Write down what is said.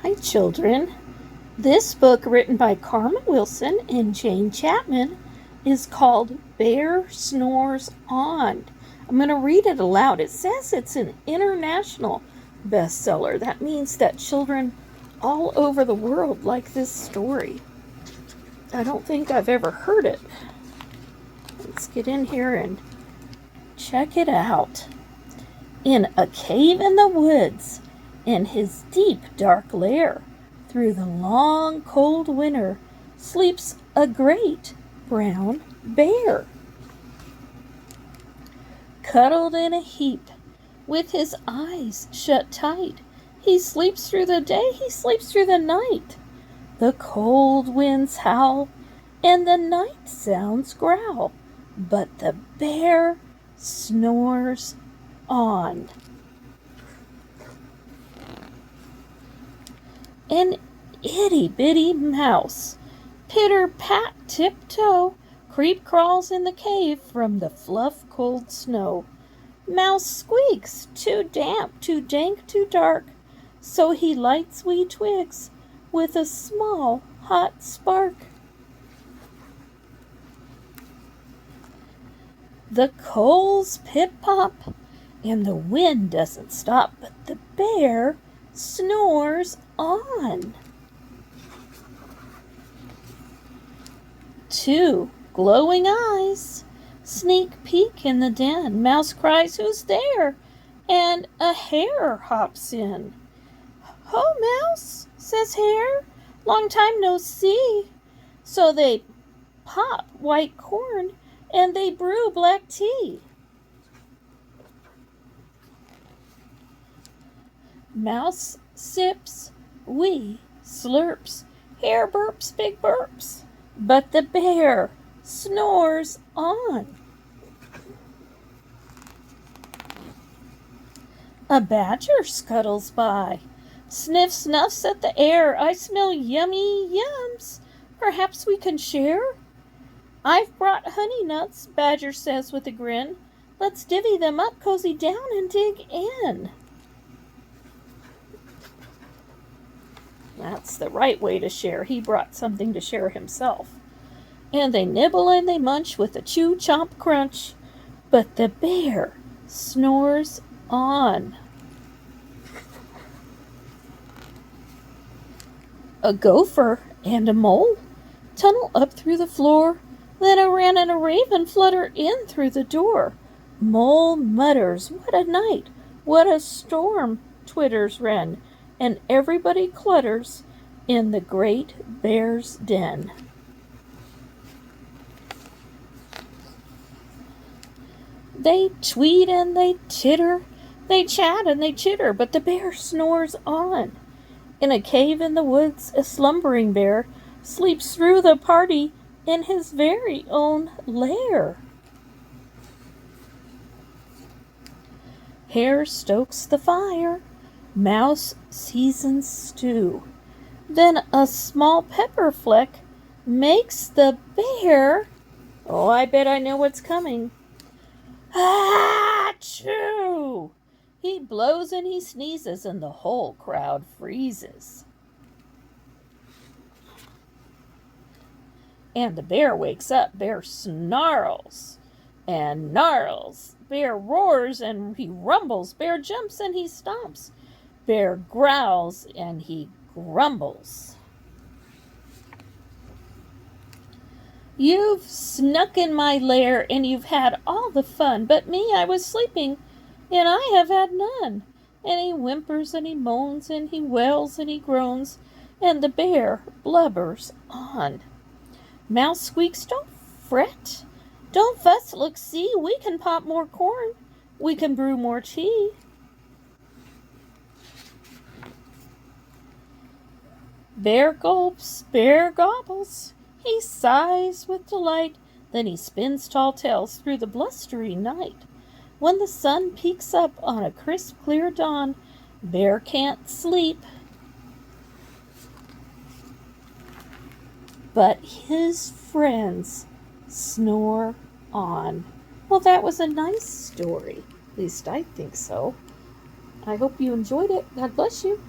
Hi, children. This book, written by Carmen Wilson and Jane Chapman, is called Bear Snores On. I'm going to read it aloud. It says it's an international bestseller. That means that children all over the world like this story. I don't think I've ever heard it. Let's get in here and check it out. In a cave in the woods, in his deep dark lair, through the long cold winter, sleeps a great brown bear. Cuddled in a heap, with his eyes shut tight, he sleeps through the day, he sleeps through the night. The cold winds howl, and the night sounds growl, but the bear snores on. An itty-bitty mouse, pitter-pat tiptoe, creep-crawls in the cave from the fluff-cold snow. Mouse squeaks, too damp, too dank, too dark, so he lights wee twigs with a small hot spark. The coals pip-pop, and the wind doesn't stop, but the bear snores on. Two glowing eyes sneak peek in the den. Mouse cries, "Who's there?" And a hare hops in. "Ho, Mouse," says Hare, "long time no see." So they pop white corn and they brew black tea. Mouse sips, wee slurps, Hare burps, big burps, but the bear snores on. A badger scuttles by, sniff snuffs at the air. "I smell yummy yums, perhaps we can share?" "I've brought honey nuts," Badger says with a grin. "Let's divvy them up, cozy down, and dig in." That's the right way to share. He brought something to share himself. And they nibble and they munch with a chew, chomp, crunch. But the bear snores on. A gopher and a mole tunnel up through the floor. Then a wren and a raven flutter in through the door. Mole mutters, "What a night! What a storm!" twitters wren, and everybody clutters in the great bear's den. They tweet and they titter, they chat and they chitter, but the bear snores on. In a cave in the woods, a slumbering bear sleeps through the party in his very own lair. Hare stokes the fire, Mouse seasons stew. Then a small pepper fleck makes the bear, oh, I bet I know what's coming, achoo! He blows and he sneezes and the whole crowd freezes. And the bear wakes up. Bear snarls and gnarls. Bear roars and he rumbles. Bear jumps and he stomps. Bear growls and he grumbles. "You've snuck in my lair and you've had all the fun, but me, I was sleeping and I have had none." And he whimpers and he moans and he wails and he groans, and the bear blubbers on. Mouse squeaks, "Don't fret, don't fuss, look, see, we can pop more corn, we can brew more tea." Bear gulps, bear gobbles, he sighs with delight, then he spins tall tales through the blustery night. When the sun peeks up on a crisp, clear dawn, bear can't sleep, but his friends snore on. Well, that was a nice story. At least I think so. I hope you enjoyed it. God bless you.